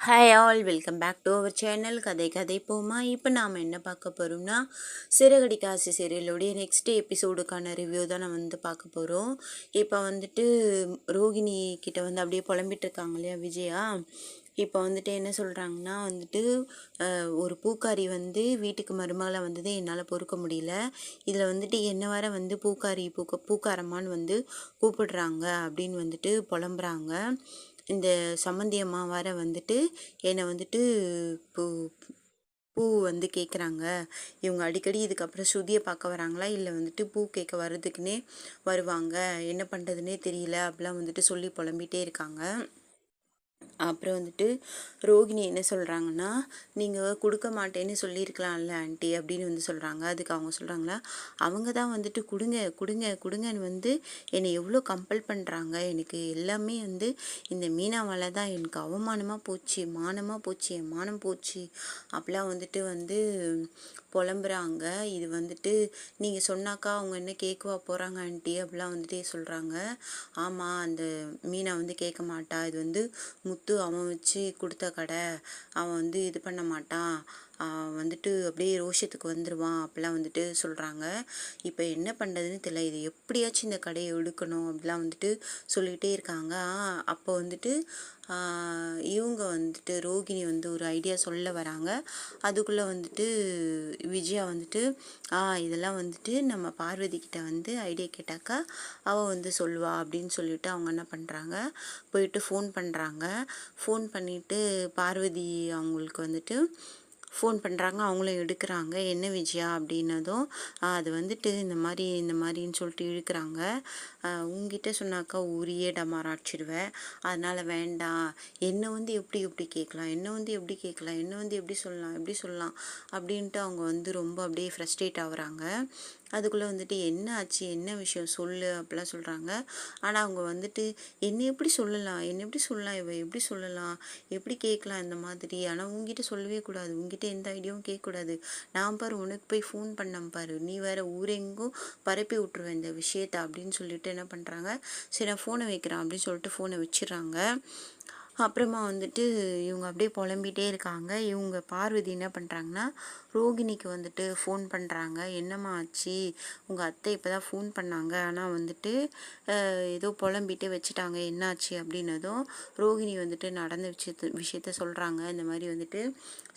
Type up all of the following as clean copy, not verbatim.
Hi all, welcome back to our channel கதை கதை போமா. இப்போ நாம் என்ன பார்க்க போகிறோம்னா, சிறகடிக்க ஆசை சீரியலுடைய நெக்ஸ்ட் எபிசோடுக்கான ரிவ்யூ தான் நான் பார்க்க போகிறோம். இப்போ ரோகிணி கிட்ட அப்படியே புலம்பிட்டு இருக்காங்க இல்லையா விஜயா. இப்போ என்ன சொல்கிறாங்கன்னா ஒரு பூக்காரி வீட்டுக்கு மருமகளை வந்ததே என்னால் பொறுக்க முடியல. இதில் என்ன வர பூக்காரி பூக்காரம்மான்னு கூப்பிடுறாங்க அப்படின்னு புலம்புறாங்க. இந்த சம்மந்தி அம்மா வர என்னை பூ பூ கேட்குறாங்க. இவங்க அடிக்கடி இதுக்கப்புறம் ஸ்ருதியை பார்க்க வராங்களா இல்லை பூ கேட்க வர்றதுக்குன்னே வருவாங்க, என்ன பண்ணுறதுனே தெரியல அப்படிலாம் சொல்லி புலம்பிகிட்டே இருக்காங்க. அப்புறம் ரோகிணி என்ன சொல்கிறாங்கன்னா, நீங்கள் கொடுக்க மாட்டேன்னு சொல்லியிருக்கலாம்ல ஆண்டி அப்படின்னு சொல்கிறாங்க. அதுக்கு அவங்க சொல்கிறாங்களா, அவங்க தான் கொடுங்க கொடுங்க கொடுங்கன்னு என்னை எவ்வளோ கம்பல் பண்ணுறாங்க. எனக்கு எல்லாமே இந்த மீனாவால் தான் எனக்கு அவமானமாக போச்சு, மானமாக போச்சு, என் மானம் போச்சு அப்படிலாம் புலம்புறாங்க. இது நீங்கள் சொன்னாக்கா அவங்க என்ன கேட்கவா போகிறாங்க ஆண்டி அப்படிலாம் சொல்கிறாங்க. ஆமாம், அந்த மீனா கேட்க மாட்டா, இது முத்து அவன் வச்சு கொடுத்த கடை, அவன் இது பண்ண மாட்டான், அப்படியே ரோஷத்துக்கு வந்துடுவான் அப்படிலாம் சொல்கிறாங்க. இப்போ என்ன பண்ணுறதுன்னு தெரியல, இது எப்படியாச்சும் இந்த கடையை எடுக்கணும் அப்படிலாம் சொல்லிகிட்டே இருக்காங்க. அப்போ இவங்க ரோகிணி ஒரு ஐடியா சொல்ல வராங்க. அதுக்குள்ளே விஜயா இதெல்லாம் நம்ம பார்வதி கிட்ட ஐடியா கேட்டாக்கா அவள் சொல்லுவா அப்படின்னு சொல்லிட்டு அவங்க என்ன பண்ணுறாங்க, போயிட்டு ஃபோன் பண்ணுறாங்க. ஃபோன் பண்ணிவிட்டு பார்வதி அவங்களுக்கு ஃபோன் பண்ணுறாங்க. அவங்களும் எடுக்கிறாங்க. என்ன விஜயா அப்படின்னதும் அது இந்த மாதிரின்னு சொல்லிட்டு இழுக்கிறாங்க. உங்ககிட்ட சொன்னாக்கா ஊரியே டமாராச்சிடுவேன், அதனால் வேண்டாம், என்னை எப்படி கேட்கலாம், என்னை எப்படி சொல்லலாம் அப்படின்ட்டு அவங்க ரொம்ப அப்படியே ஃப்ரஸ்ட்ரேட் ஆகுறாங்க. அதுக்குள்ளே என்ன ஆச்சு, என்ன விஷயம் சொல்லு அப்படிலாம் சொல்கிறாங்க. ஆனால் அவங்க என்னை எப்படி சொல்லலாம், இவ எப்படி சொல்லலாம், எப்படி கேட்கலாம் இந்த மாதிரி, ஆனால் உங்ககிட்ட சொல்லவே கூடாது, உங்ககிட்ட எந்த ஐடியாவும் கேட்கக்கூடாது, நான் பாரு உனக்கு போய் ஃபோன் பண்ணேன் பாரு, நீ வேறு ஊரெங்கும் பரப்பி விட்ருவேன் இந்த விஷயத்தை அப்படின்னு சொல்லிட்டு என்ன பண்ணுறாங்க, சரி நான் ஃபோனை வைக்கிறேன் அப்படின்னு சொல்லிட்டு ஃபோனை வச்சிடுறாங்க. அப்புறமா இவங்க அப்படியே புலம்பிகிட்டே இருக்காங்க. இவங்க பார்வதி என்ன பண்ணுறாங்கன்னா, ரோகிணிக்கு ஃபோன் பண்ணுறாங்க. என்னம்மா ஆச்சு, உங்கள் அத்தை இப்போ தான் ஃபோன் பண்ணாங்க, ஆனால் ஏதோ புலம்பிகிட்டே வச்சுட்டாங்க, என்னாச்சு அப்படின்னதும் ரோகிணி நடந்த விஷயத்த சொல்கிறாங்க. இந்த மாதிரி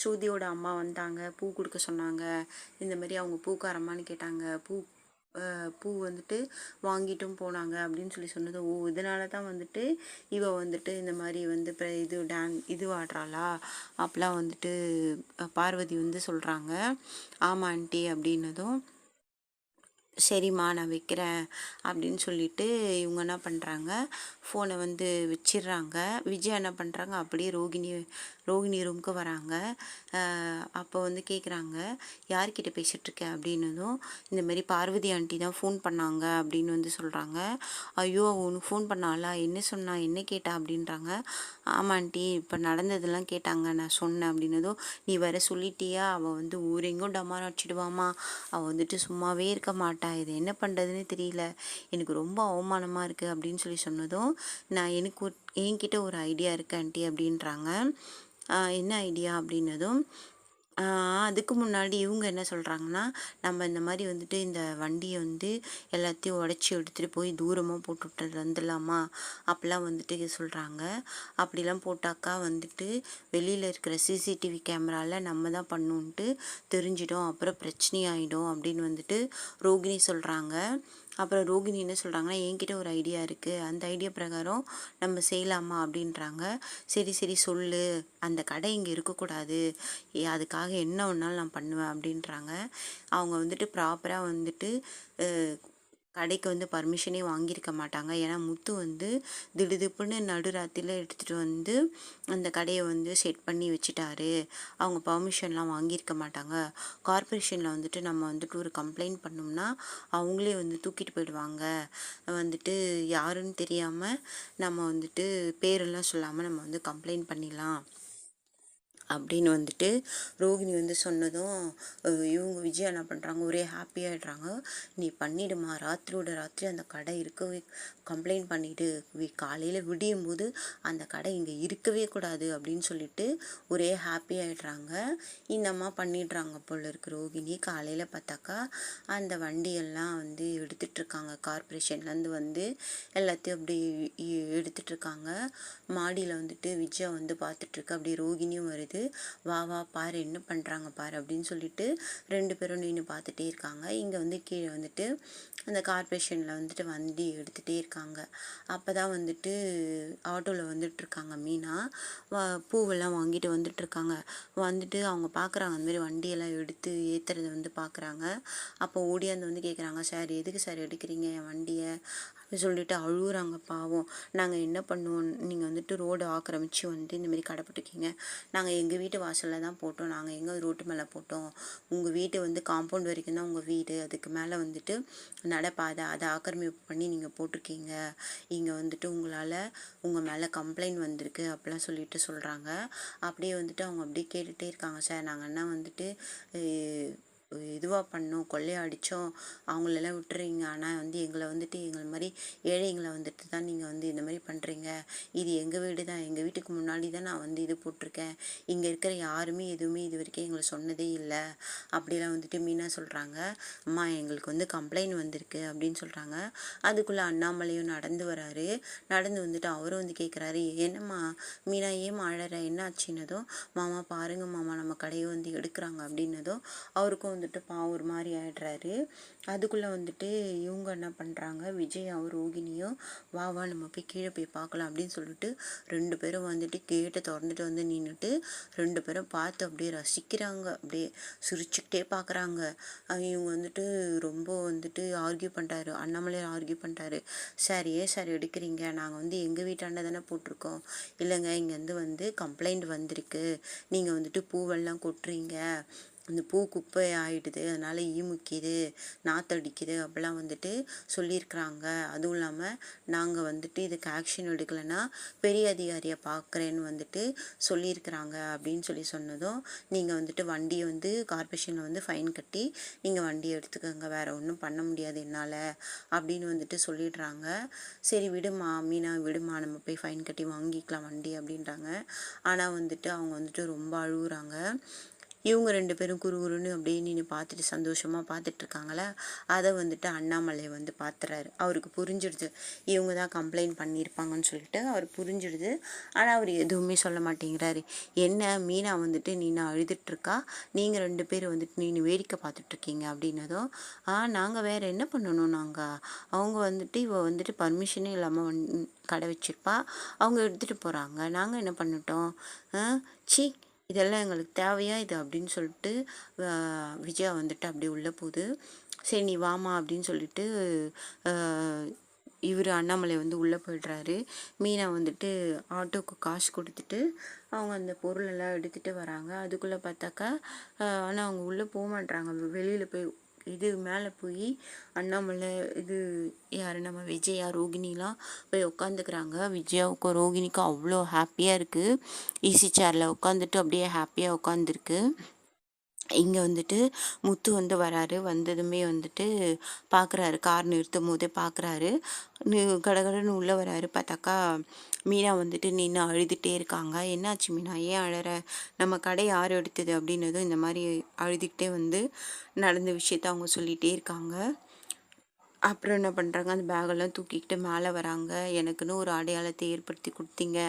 ஸ்ருதியோட அம்மா வந்தாங்க, பூ கொடுக்க சொன்னாங்க, இந்த மாதிரி அவங்க பூக்காரம்மான்னு கேட்டாங்க, பூ வாங்கிட்டும் போனாங்க அப்படின்னு சொன்னது. ஓ, இதனால தான் இவ இந்த மாதிரி இது ஆடுறாளா அப்பெல்லாம் பார்வதி சொல்கிறாங்க. ஆமா ஆண்டி அப்படின்னதும் சரிம்மா நான் வைக்கிறேன் அப்படின்னு சொல்லிட்டு இவங்க என்ன பண்ணுறாங்க, ஃபோனை வச்சிடுறாங்க. விஜயா என்ன பண்ணுறாங்க, அப்படியே ரோகிணி ரூமுக்கு வராங்க. அப்போ கேட்குறாங்க, யார்கிட்ட பேசிகிட்ருக்க அப்படின்னதும் இந்த மாதிரி பார்வதி ஆண்டி தான் ஃபோன் பண்ணாங்க அப்படின்னு சொல்கிறாங்க. ஐயோ, உனக்கு ஃபோன் பண்ணாளா, என்ன சொன்னா, என்ன கேட்டா அப்படின்றாங்க. ஆமா ஆண்டி, இப்போ நடந்ததெல்லாம் கேட்டாங்க, நான் சொன்னேன் அப்படின்னதும் நீ வேற சொல்லிட்டியா, அவள் ஊரெங்கும் டமார் அடிச்சிடுவாமா, அவள் சும்மாவே இருக்க மாட்டா, இது என்ன பண்ணுறதுன்னு தெரியல, எனக்கு ரொம்ப அவமானமாக இருக்குது அப்படின்னு சொன்னதும் நான் என்கிட்ட ஒரு ஐடியா இருக்கு ஆண்டி அப்படின்றாங்க. என்ன ஐடியா அப்படின்னதும் அதுக்கு முன்னாடி இவங்க என்ன சொல்கிறாங்கன்னா, நம்ம இந்த மாதிரி இந்த வண்டியை எல்லாத்தையும் உடச்சி எடுத்துகிட்டு போய் தூரமாக போட்டு வந்துடலாமா அப்படிலாம் சொல்கிறாங்க. அப்படிலாம் போட்டாக்கா வெளியில் இருக்கிற சிசிடிவி கேமராவில் நம்ம தான் பண்ணுன்ட்டு தெரிஞ்சிடும், அப்புறம் பிரச்சனையாயிடும் அப்படின்னு ரோகிணி சொல்கிறாங்க. அப்புறம் ரோகிணி என்ன சொல்கிறாங்கன்னா, என்கிட்ட ஒரு ஐடியா இருக்குது, அந்த ஐடியா பிரகாரம் நம்ம செய்யலாமா அப்படின்றாங்க. சரி சரி சொல்லு, அந்த கடை இங்கே இருக்கக்கூடாது, அதுக்காக என்ன ஒன்றாலும் நான் பண்ணுவேன் அப்படின்றாங்க. அவங்க ப்ராப்பராக கடைக்கு பர்மிஷனே வாங்கியிருக்க மாட்டாங்க. ஏன்னா முத்து திடுதிப்புன்னு நடுராத்திரியில் எடுத்துகிட்டு அந்த கடையை செட் பண்ணி வச்சுட்டாரு. அவங்க பர்மிஷன்லாம் வாங்கியிருக்க மாட்டாங்க. கார்பரேஷனில் நம்ம ஒரு கம்ப்ளைண்ட் பண்ணோம்னா அவங்களே தூக்கிட்டு போயிடுவாங்க. யாருன்னு தெரியாமல் நம்ம பேரெல்லாம் சொல்லாமல் நம்ம கம்ப்ளைண்ட் பண்ணிடலாம் அப்படின்னு வந்துட்டு ரோகிணி வந்து சொன்னதும் இவங்க விஜயா என்ன பண்ணுறாங்க, ஒரே ஹாப்பியாகிடுறாங்க. நீ பண்ணிடுமா, ராத்திரியோட ராத்திரி அந்த கடை இருக்கவே கம்ப்ளைண்ட் பண்ணிவிடு, காலையில் விடியும் போது அந்த கடை இங்கே இருக்கவே கூடாது அப்படின்னு சொல்லிட்டு ஒரே ஹாப்பியாகிடுறாங்க. இந்த அம்மா பண்ணிடுறாங்க போல இருக்கு. ரோகிணி காலையில் பார்த்தாக்கா அந்த வண்டியெல்லாம் வந்து எடுத்துட்ருக்காங்க, கார்பரேஷன்லேருந்து வந்து எல்லாத்தையும் அப்படி எடுத்துட்ருக்காங்க. மாடியில் வந்துட்டு விஜயா வந்து பார்த்துட்ருக்கு. அப்படி ரோகிணியும் வருது. வா வா பாரு என்ன பண்ணுறாங்க பாரு அப்படின்னு சொல்லிட்டு 2 பேரும் நின்று பார்த்துட்டே இருக்காங்க. இங்கே வந்து கீழே வந்துட்டு அந்த கார்பரேஷனில் வந்துட்டு வண்டி எடுத்துகிட்டே இருக்காங்க. அப்போ தான் வந்துட்டு ஆட்டோவில் வந்துட்டுருக்காங்க மீனா. பூவெல்லாம் வாங்கிட்டு வந்துட்டுருக்காங்க. வந்துட்டு அவங்க பார்க்குறாங்க அந்த மாதிரி வண்டியெல்லாம் எடுத்து ஏற்றுறத வந்து பார்க்குறாங்க. அப்போ ஓடியாந்து வந்து கேட்குறாங்க, சார் எதுக்கு சார் எடுக்கிறீங்க என் வண்டியை அப்படின்னு சொல்லிட்டு அழுகுறாங்க. பாவம், நாங்கள் என்ன பண்ணுவோம், நீங்கள் வந்துட்டு ரோடு ஆக்கிரமிச்சு வந்து இந்தமாரி கடை போட்டிருக்கீங்க, நாங்கள் எங்கள் வீட்டு வாசலில் தான் போட்டோம், நாங்கள் எங்கே ரோட்டு மேலே போட்டோம், உங்கள் வீட்டு வந்து காம்பவுண்ட் வரைக்கும் தான் உங்கள் வீடு, அதுக்கு மேலே வந்துட்டு நடப்பாதை அதை ஆக்கிரமிப்பு பண்ணி நீங்கள் போட்டிருக்கீங்க, இங்கே வந்துட்டு உங்கள் மேலே கம்ப்ளைண்ட் வந்திருக்கு அப்படிலாம் சொல்லிட்டு சொல்கிறாங்க. அப்படியே வந்துட்டு அவங்க அப்படியே கேட்டுகிட்டே இருக்காங்க, சார் நாங்கள் என்ன வந்துட்டு இதுவாக பண்ணோம், கொள்ளையடித்தோம், அவங்களெல்லாம் விட்டுறீங்க, ஆனால் வந்து எங்களை வந்துட்டு எங்களை மாதிரி ஏழைங்களை வந்துட்டு தான் நீங்கள் வந்து இந்த மாதிரி பண்ணுறீங்க, இது எங்கள் வீடு தான், எங்கள் வீட்டுக்கு முன்னாடி தான் நான் வந்து இது போட்டிருக்கேன், இங்கே இருக்கிற யாருமே எதுவுமே இது வரைக்கும் எங்களை சொன்னதே இல்லை அப்படிலாம் வந்துட்டு மீனா சொல்கிறாங்க. அம்மா எங்களுக்கு வந்து கம்ப்ளைண்ட் வந்திருக்கு அப்படின்னு சொல்கிறாங்க. அதுக்குள்ளே அண்ணாமலையும் நடந்து வராரு. நடந்து வந்துட்டு அவரும் வந்து கேட்குறாரு, என்னம்மா மீனா ஏன் அழற, என்ன ஆச்சுன்னதும், மாமா பாருங்க மாமா நம்ம கடையை வந்து எடுக்கிறாங்க அப்படின்னதும் அவருக்கும் வந்துட்டு ஒரு மாதிரி ஆயிடுறாரு. அதுக்குள்ளே வந்துட்டு இவங்க என்ன பண்ணுறாங்க, விஜயாவும் ரோகிணியும் வா வா நம்ம போய் கீழே போய் பார்க்கலாம் அப்படின்னு சொல்லிட்டு 2 பேரும் வந்துட்டு கேட்டை திறந்துட்டு வந்து நின்றுட்டு 2 பேரும் பார்த்து அப்படியே ரசிக்கிறாங்க, அப்படியே சிரிச்சுக்கிட்டே பார்க்குறாங்க. இவங்க வந்துட்டு ரொம்ப வந்துட்டு ஆர்கியூ பண்ணுறாரு, அண்ணாமலை ஆர்கியூ பண்ணுறாரு, சார் ஏன் சார் எடுக்கிறீங்க, நாங்கள் வந்து எங்கள் வீட்டாண்ட தானே போட்டிருக்கோம், இல்லைங்க இங்கேருந்து வந்து கம்ப்ளைண்ட் வந்திருக்கு, நீங்கள் வந்துட்டு பூவெல்லாம் கொட்டுறீங்க, அந்த பூ குப்பை ஆகிடுது, அதனால் முக்கியது நாற்றடிக்குது அப்படிலாம் வந்துட்டு சொல்லியிருக்கிறாங்க, அதுவும் இல்லாமல் நாங்கள் வந்துட்டு இதுக்கு ஆக்ஷன் எடுக்கலைன்னா பெரிய அதிகாரியை பார்க்குறேன்னு வந்துட்டு சொல்லியிருக்கிறாங்க அப்படின்னு சொன்னதும், நீங்கள் வந்துட்டு வண்டியை வந்து கார்பரேஷனில் வந்து ஃபைன் கட்டி நீங்கள் வண்டியை எடுத்துக்கோங்க, வேறு ஒன்றும் பண்ண முடியாது என்னால் அப்படின்னு வந்துட்டு சொல்லிடுறாங்க. சரி விடுமா மீனா விடுமா, நம்ம போய் ஃபைன் கட்டி வாங்கிக்கலாம் வண்டி அப்படின்றாங்க. ஆனால் வந்துட்டு அவங்க வந்துட்டு ரொம்ப அழுகுறாங்க. இவங்க 2 பேரும் குறுகுறுன்னு அப்படியே நின்று பார்த்துட்டு சந்தோஷமாக பார்த்துட்ருக்காங்களே, அதை வந்துட்டு அண்ணாமலை வந்து பார்த்துறாரு. அவருக்கு புரிஞ்சிடுது இவங்க தான் கம்ப்ளைண்ட் பண்ணியிருப்பாங்கன்னு சொல்லிட்டு அவர் புரிஞ்சிடுது. ஆனால் அவர் எதுவுமே சொல்ல மாட்டேங்கிறாரு. என்ன மீனா வந்துட்டு நீನು அழுதுட்ருக்கா, நீங்கள் 2 பேர் வந்துட்டு நீನು வேடிக்கை பார்த்துட்ருக்கீங்க அப்படின்னதும், நாங்கள் வேறு என்ன பண்ணணும், அவங்க வந்துட்டு இவ வந்துட்டு பர்மிஷனே இல்லாமல் கடை வச்சிருப்பா, அவங்க எடுத்துகிட்டு போகிறாங்க, நாங்கள் என்ன பண்ணிட்டோம், சி இதெல்லாம் எங்களுக்கு தேவையா இது அப்படின்னு சொல்லிட்டு விஜயா வந்துட்டு அப்படியே உள்ளே போகுது. சரி நீ வாமா அப்படின்னு சொல்லிட்டு இவர் அண்ணாமலை வந்து உள்ளே போய்ட்றாரு. மீனா வந்துட்டு ஆட்டோக்கு காசு கொடுத்துட்டு அவங்க அந்த பொருளெல்லாம் எடுத்துகிட்டு வராங்க. அதுக்குள்ளே பார்த்தாக்கா ஆனால் அவங்க உள்ளே போக மாட்றாங்க, வெளியில் போய் இது மேலே போய் அண்ணாமலை இது யார் நம்ம விஜயா ரோகிணிலாம் போய் உட்காந்துக்கிறாங்க. விஜயாவுக்கும் ரோகிணிக்கும் அவ்வளோ ஹாப்பியாக இருக்குது. ஈஸி சேரில் உட்காந்துட்டு அப்படியே ஹாப்பியாக உட்காந்துருக்கு. இங்கே வந்துட்டு முத்து வந்து வராரு. வந்ததுமே வந்துட்டு பார்க்குறாரு, கார் நிறுத்தும் போதே பார்க்குறாரு. கடகடன்னு உள்ளே வராரு. பார்த்தாக்கா மீனா வந்துட்டு நின்று அழுதுகிட்டே இருக்காங்க. என்னாச்சு மீனா, ஏன் அழற, நம்ம கடை யார் எடுத்தது அப்படின்னதும் இந்த மாதிரி அழுதுகிட்டே வந்து நடந்த விஷயத்த அவங்க சொல்லிகிட்டே இருக்காங்க. அப்புறம் என்ன பண்ணுறாங்க, அந்த பேகெல்லாம் தூக்கிக்கிட்டு மேலே வராங்க. எனக்குன்னு ஒரு அடையாளத்தை ஏற்படுத்தி கொடுத்தீங்க,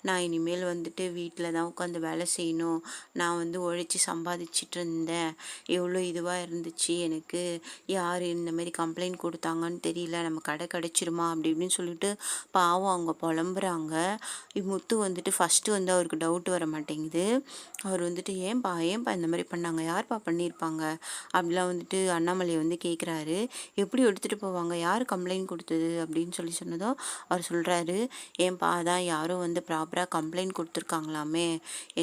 நான் இனிமேல் வந்துட்டு வீட்டில் தான் உட்காந்து வேலை செய்யணும், நான் வந்து உழைச்சி சம்பாதிச்சிட்டு இருந்தேன், எவ்வளோ இதுவாக இருந்துச்சு எனக்கு, யார் இந்தமாரி கம்ப்ளைண்ட் கொடுத்தாங்கன்னு தெரியல, நம்ம கடை கிடச்சிருமா அப்படி இப்படின்னு சொல்லிட்டு பாவம் அவங்க புலம்புறாங்க. முத்து வந்துட்டு ஃபஸ்ட்டு வந்து அவருக்கு டவுட் வர மாட்டேங்குது. அவர் வந்துட்டு ஏன்பா இந்த மாதிரி பண்ணாங்க, யார்ப்பா பண்ணியிருப்பாங்க அப்படிலாம் வந்துட்டு அண்ணாமலையை வந்து கேட்குறாரு. எப்படி எடுத்துகிட்டு போவாங்க, யார் கம்ப்ளைண்ட் கொடுத்தது அப்படின்னு சொன்னதும் அவர் சொல்கிறாரு, ஏன்பா அதான் யாரும் வந்து ப்ராப்பராக கம்ப்ளைண்ட் கொடுத்துருக்காங்களாமே,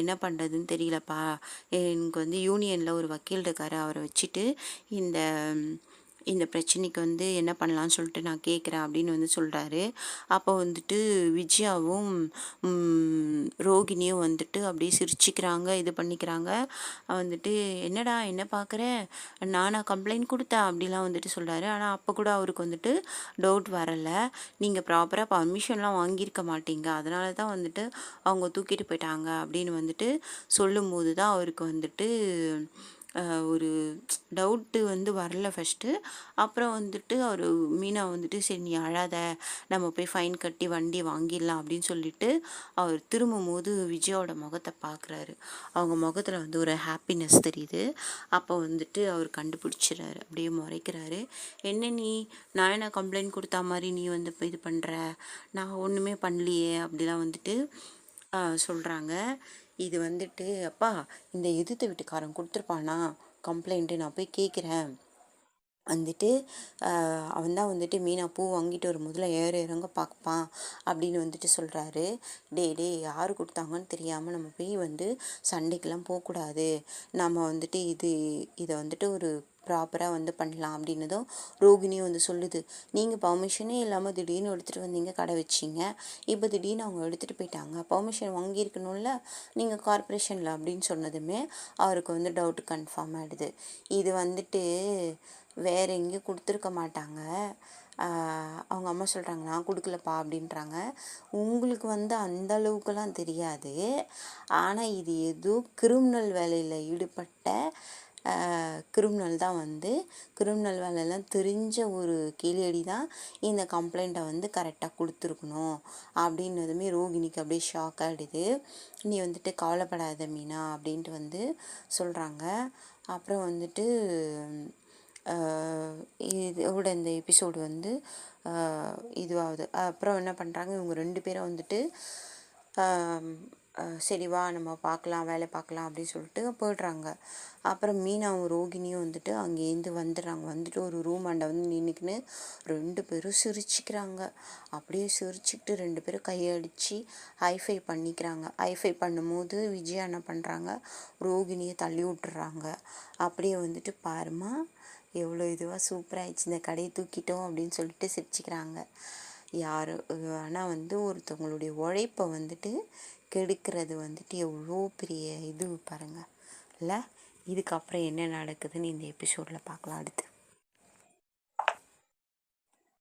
என்ன பண்ணுறதுன்னு தெரியலப்பா, எனக்கு வந்து யூனியனில் ஒரு வக்கீல் இருக்கார், அவரை வச்சுட்டு இந்த இந்த பிரச்சனைக்கு வந்து என்ன பண்ணலான்னு சொல்லிட்டு நான் கேட்குறேன் அப்படின்னு வந்து சொல்கிறாரு. அப்போ வந்துட்டு விஜயாவும் ரோகிணியும் வந்துட்டு அப்படியே சிரிச்சுக்கிறாங்க, இது பண்ணிக்கிறாங்க. வந்துட்டு என்னடா என்ன பார்க்குற, நானா கம்ப்ளைண்ட் கொடுத்தேன் அப்படிலாம் வந்துட்டு சொல்கிறாரு. ஆனால் அப்போ கூட அவருக்கு வந்துட்டு டவுட் வரலை. நீங்கள் ப்ராப்பராக பர்மிஷன்லாம் வாங்கியிருக்க மாட்டீங்க, அதனால தான் வந்துட்டு அவங்க தூக்கிட்டு போயிட்டாங்க அப்படின்னு வந்துட்டு சொல்லும்போது தான் அவருக்கு வந்துட்டு ஒரு டவுட்டு வந்து வரல ஃபஸ்ட்டு. அப்புறம் வந்துட்டு அவர் மீனா வந்துட்டு சரி நீ அழாத, நம்ம போய் ஃபைன் கட்டி வண்டி வாங்கிடலாம் அப்படின்னு சொல்லிட்டு அவர் திரும்பும்போது விஜயோட முகத்தை பார்க்குறாரு. அவங்க முகத்தில் வந்து ஒரு ஹாப்பினஸ் தெரியுது. அப்போ வந்துட்டு அவர் கண்டுபிடிச்சிறாரு, அப்படியே முறைக்கிறாரு. என்ன நீ, நான் என்ன கம்ப்ளைண்ட் கொடுத்தா மாதிரி நீ வந்து இப்போ இது பண்ணுற, நான் ஒன்றுமே பண்ணலையே அப்படிலாம் வந்துட்டு சொல்கிறாங்க. இது வந்துட்டு அப்பா இந்த எதிர்த்த வீட்டுக்காரன் கொடுத்துருப்பானா கம்ப்ளைண்ட்டு, நான் போய் கேட்குறேன் வந்துட்டு அவன் தான் வந்துட்டு மீனா பூ வாங்கிட்டு ஒரு முதல்ல இறங்க பார்ப்பான் அப்படின்னு வந்துட்டு சொல்கிறாரு. டே யார் கொடுத்தாங்கன்னு தெரியாமல் நம்ம போய் வந்து சண்டைக்கெல்லாம் போகக்கூடாது, நம்ம வந்துட்டு இதை வந்துட்டு ஒரு ப்ராப்பராக வந்து பண்ணலாம் அப்படின்னதும் ரோகிணியும் வந்து சொல்லுது. நீங்கள் பர்மிஷனே இல்லாமல் திடீர்னு எடுத்துகிட்டு வந்தீங்க, கடை வச்சிங்க, இப்போ திடீர்னு அவங்க எடுத்துகிட்டு போயிட்டாங்க, பர்மிஷன் வாங்கியிருக்கணும்ல நீங்கள் கார்பரேஷனில் அப்படின்னு சொன்னதுமே அவருக்கு வந்து டவுட்டு கன்ஃபார்ம் ஆகிடுது. இது வந்துட்டு வேறு எங்கேயும் கொடுத்துருக்க மாட்டாங்க. அவங்க அம்மா சொல்கிறாங்க நான் கொடுக்கலப்பா அப்படின்றாங்க. உங்களுக்கு வந்து அந்த அளவுக்குலாம் தெரியாது, ஆனால் இது ஏதோ கிரிமினல் வேலையில் ஈடுபட்ட கிரிமினல் தான் வந்து கிரிமினல் வேலையெல்லாம் தெரிஞ்ச ஒரு கேளியடி தான் இந்த கம்ப்ளைண்ட்டை வந்து கரெக்டாக கொடுத்துருக்கணும் அப்படின்னதுமே ரோகிணிக்கு அப்படியே ஷாக் ஆகிடுது. நீ வந்துட்டு கவலைப்படாத மீனா அப்படின்ட்டு வந்து சொல்கிறாங்க. அப்புறம் வந்துட்டு இதோட இந்த எபிசோடு வந்து இதுவாகுது. அப்புறம் என்ன பண்ணுறாங்க, இவங்க 2 பேரும் வந்துட்டு சரி வா நம்ம பார்க்கலாம், வேலை பார்க்கலாம் அப்படின்னு சொல்லிட்டு போய்ட்றாங்க. அப்புறம் மீனாவும் ரோகிணியும் வந்துட்டு அங்கேருந்து வந்துடுறாங்க. வந்துட்டு ஒரு ரூம் ஆண்ட வந்து நின்றுக்கின்னு 2 பேரும் சிரிச்சுக்கிறாங்க. அப்படியே சிரிச்சுக்கிட்டு 2 பேரும் கையடித்து ஹைஃபை பண்ணிக்கிறாங்க. ஹைஃபை பண்ணும்போது விஜயா என்ன பண்ணுறாங்க, ரோகிணியை தள்ளி விட்டுறாங்க. அப்படியே வந்துட்டு பாருமா எவ்வளோ இதுவாக சூப்பராகிடுச்சு, இந்த கடையை தூக்கிட்டோம் அப்படின்னு சொல்லிட்டு சிரிச்சுக்கிறாங்க. யார் ஆனால் வந்து ஒருத்தவங்களுடைய உழைப்பை வந்துட்டு கெடுக்கிறது வந்துட்டு எவ்வளோ பெரிய இது பாருங்கள் இல்லை. இதுக்கப்புறம் என்ன நடக்குதுன்னு இந்த எபிசோடில் பார்க்கலாம் அடுத்து.